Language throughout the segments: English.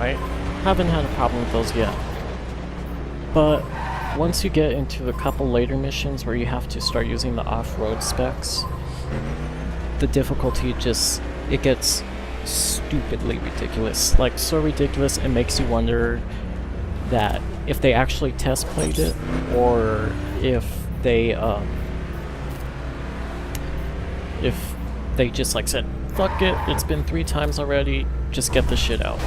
right? Haven't had a problem with those yet. But once you get into the couple later missions where you have to start using the off-road specs, the difficulty it gets stupidly ridiculous. Like, so ridiculous it makes you wonder that if they actually test played it, or if they just like said, fuck it, it's been 3 times already, just get the shit out.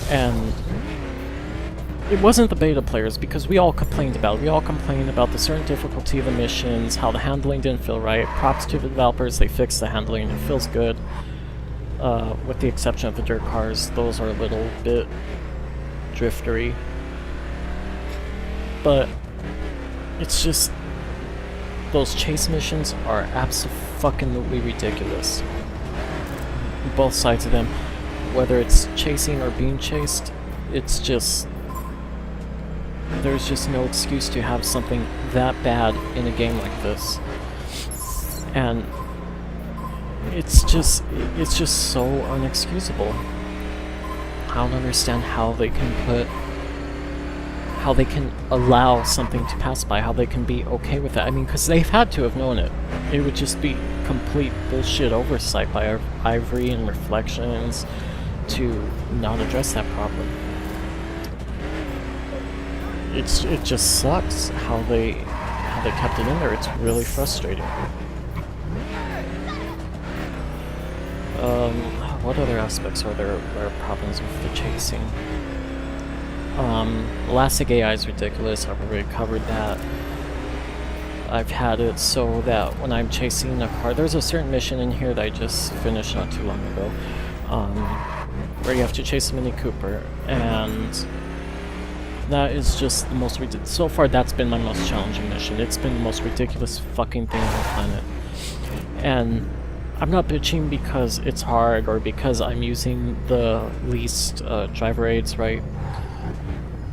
And it wasn't the beta players, because we all complained about it. We all complained about the certain difficulty of the missions, how the handling didn't feel right. Props to the developers, they fixed the handling, it feels good. With the exception of the dirt cars, those are a little bit driftery. But it's just, those chase missions are abso-fucking-lutely ridiculous. Both sides of them. Whether it's chasing or being chased, it's just, there's just no excuse to have something that bad in a game like this. And it's just so unexcusable. I don't understand how they can allow something to pass by, how they can be okay with it. I mean, because they've had to have known it. It would just be complete bullshit oversight by Ivory and Reflections to not address that problem. It just sucks how they kept it in there. It's really frustrating. What other aspects are there problems with the chasing? Elastic AI is ridiculous. I've already covered that. I've had it so that when I'm chasing a car, there's a certain mission in here that I just finished not too long ago, where you have to chase a Mini Cooper, and that is just the most ridiculous. So far, that's been my most challenging mission. It's been the most ridiculous fucking thing on the planet. And I'm not bitching because it's hard or because I'm using the least driver aids, right?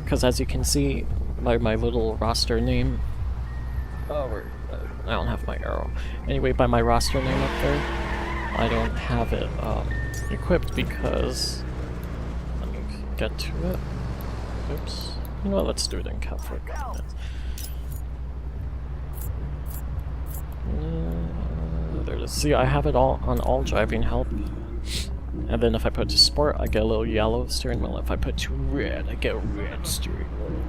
Because as you can see by my little roster name, I don't have my arrow. Anyway, by my roster name up there, I don't have it equipped because, let me get to it. Oops. You know what, let's do it in Cal for a couple minutes. There it is. See, I have it all on all driving help. And then if I put to sport, I get a little yellow steering wheel. If I put to red, I get a red steering wheel.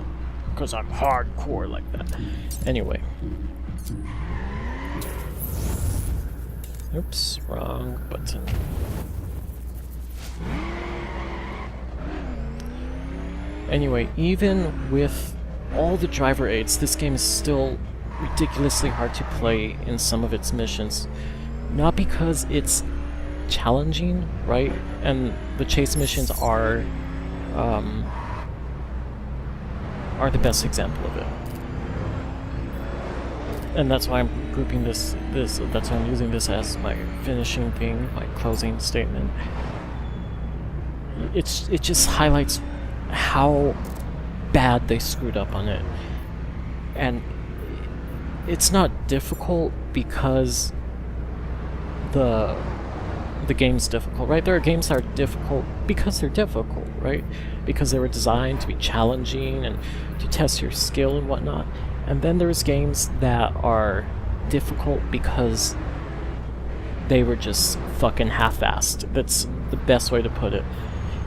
Because I'm hardcore like that. Anyway. Oops, wrong button. Anyway, even with all the driver aids, this game is still ridiculously hard to play in some of its missions. Not because it's challenging, right? And the chase missions are the best example of it. And that's why I'm grouping this that's why I'm using this as my finishing thing, my closing statement. It just highlights how bad they screwed up on it. And it's not difficult because the game's difficult, right? There are games that are difficult because they're difficult, right? Because they were designed to be challenging and to test your skill and whatnot. And then there's games that are difficult because they were just fucking half-assed. That's the best way to put it,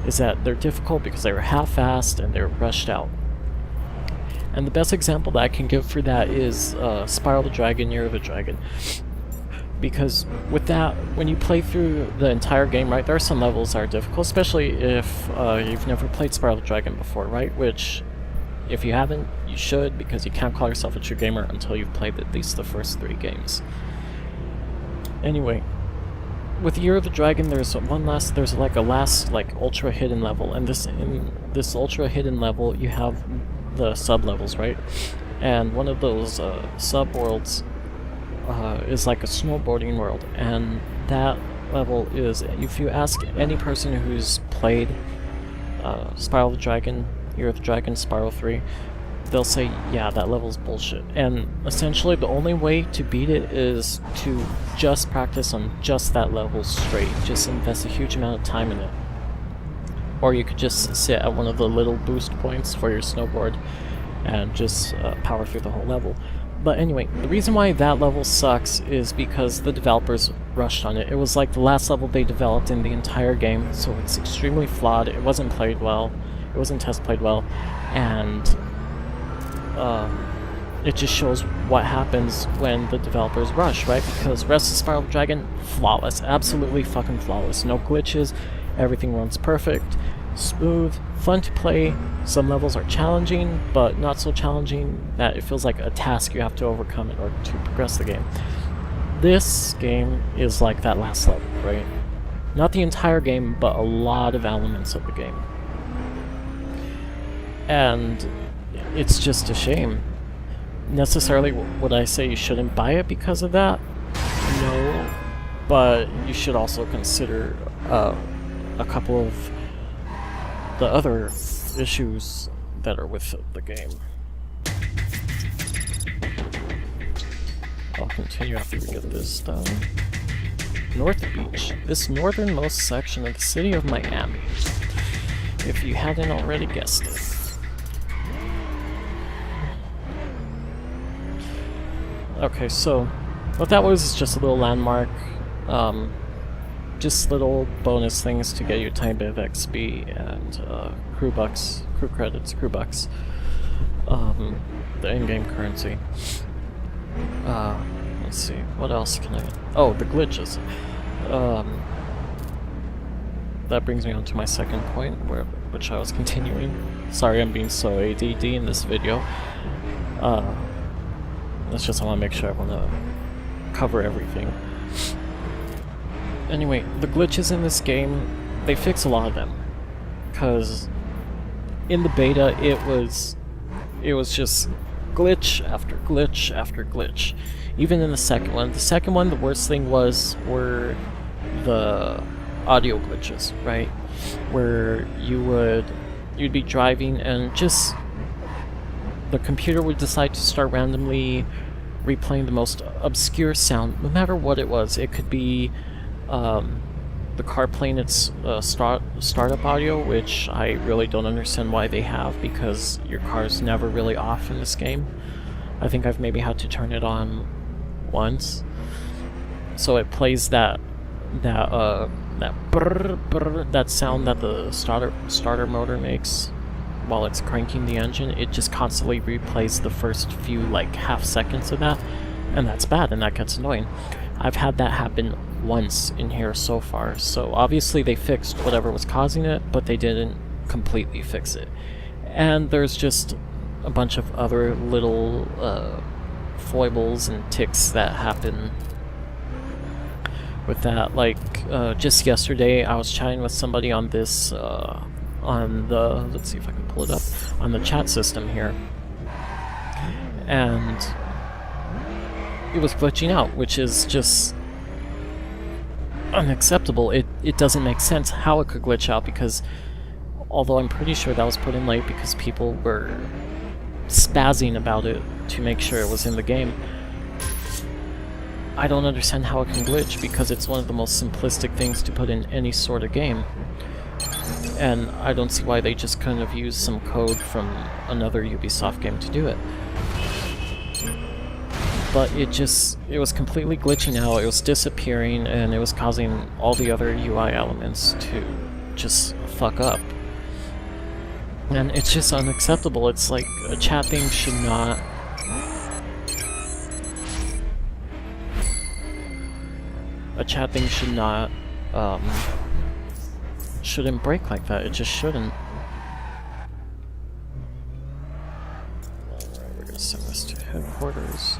is that they're difficult because they were half-assed and they were rushed out. And the best example that I can give for that is Spyro the Dragon, Year of the Dragon. Because with that, when you play through the entire game, right, there are some levels that are difficult, especially if you've never played Spyro the Dragon before, right? Which, if you haven't, you should, because you can't call yourself a true gamer until you've played at least the first 3 games. Anyway, with Year of the Dragon, there's like a last ultra hidden level, and in this ultra hidden level, you have the sub levels, right? And one of those sub worlds is like a snowboarding world, and that level is, if you ask any person who's played Spyro the Dragon, Year of the Dragon, Spyro 3, they'll say, yeah, that level's bullshit. And essentially the only way to beat it is to just practice on just that level straight, just invest a huge amount of time in it. or you could just sit at one of the little boost points for your snowboard and just power through the whole level. But anyway, the reason why that level sucks is because the developers rushed on it. It was like the last level they developed in the entire game, so it's extremely flawed. It wasn't played well, it wasn't test played well, and it just shows what happens when the developers rush, right? Because Rest of Spiral Dragon, flawless, absolutely fucking flawless. No glitches, everything runs perfect, smooth, fun to play. Some levels are challenging, but not so challenging that it feels like a task you have to overcome in order to progress the game. This game is like that last level, right? Not the entire game, but a lot of elements of the game. And it's just a shame. Necessarily would I say you shouldn't buy it because of that? No, but you should also consider a couple of the other issues that are with the game. I'll continue after we get this done. North Beach, this northernmost section of the city of Miami, if you hadn't already guessed it. Okay, so what that was is just a little landmark, just little bonus things to get you a tiny bit of XP and crew bucks, crew credits, crew bucks, the in-game currency. Let's see, what else can I... Oh, the glitches. That brings me on to my second point, which I was continuing. Sorry I'm being so ADD in this video. That's just I want to make sure I want to cover everything. Anyway, the glitches in this game, they fix a lot of them. Because in the beta, it was just glitch after glitch after glitch. Even in the second one. The second one, the worst thing were the audio glitches, right? Where you'd be driving and just the computer would decide to start randomly replaying the most obscure sound, no matter what it was. It could be the car playing its startup audio, which I really don't understand why they have, because your car's never really off in this game. I think I've maybe had to turn it on once, so it plays that brrr, brrr, that sound that the starter motor makes while it's cranking the engine. It just constantly replays the first few like half seconds of that, and that's bad, and that gets annoying. I've had that happen once in here so far, so obviously they fixed whatever was causing it, but they didn't completely fix it. And there's just a bunch of other little foibles and ticks that happen with that. Like just yesterday I was chatting with somebody on this on the, let's see if I can pull it up, on the chat system here, and it was glitching out, which is just unacceptable. It doesn't make sense how it could glitch out, because although I'm pretty sure that was put in late because people were spazzing about it to make sure it was in the game, I don't understand how it can glitch, because it's one of the most simplistic things to put in any sort of game. And I don't see why they just couldn't have used some code from another Ubisoft game to do it. But it was completely glitching out, it was disappearing, and it was causing all the other UI elements to just fuck up. And it's just unacceptable. It's like a chat thing should not... shouldn't break like that. It just shouldn't. Alright, we're gonna send this to headquarters.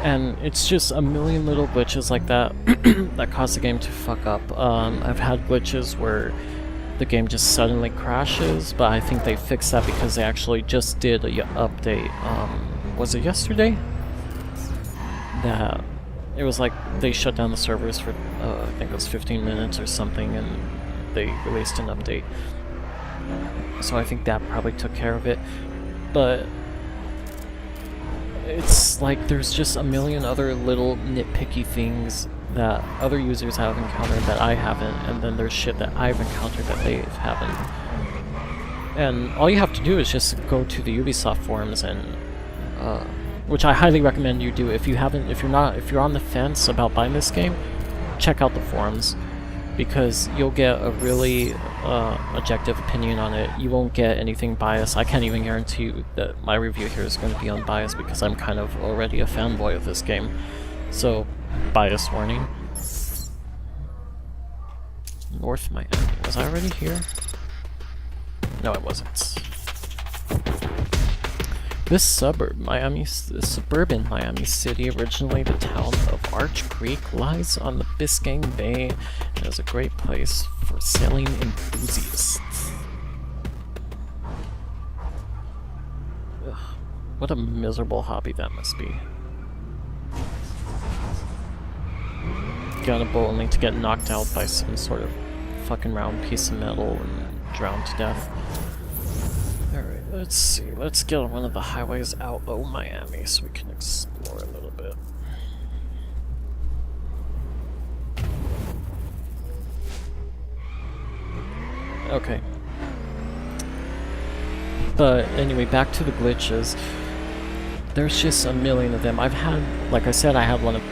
And it's just a million little glitches like that that cause the game to fuck up. I've had glitches where the game just suddenly crashes, but I think they fixed that because they actually just did a update. Was it yesterday? That it was like they shut down the servers for I think it was 15 minutes or something, and they released an update. So I think that probably took care of it. But it's like there's just a million other little nitpicky things that other users have encountered that I haven't, and then there's shit that I've encountered that they haven't. And all you have to do is just go to the Ubisoft forums and, which I highly recommend you do. If you're on the fence about buying this game, check out the forums, because you'll get a really objective opinion on it. You won't get anything biased. I can't even guarantee you that my review here is going to be unbiased, because I'm kind of already a fanboy of this game. So, bias warning. North Miami. Was I already here? No, I wasn't. This suburban Miami city, originally the town of Arch Creek, lies on the Biscayne Bay and is a great place for sailing enthusiasts. Ugh, what a miserable hobby that must be. Get on a boat only to get knocked out by some sort of fucking round piece of metal and drowned to death. Alright, let's see. Let's get on one of the highways out of Miami so we can explore a little bit. Okay. But anyway, back to the glitches. There's just a million of them. I've had, like I said, I had one of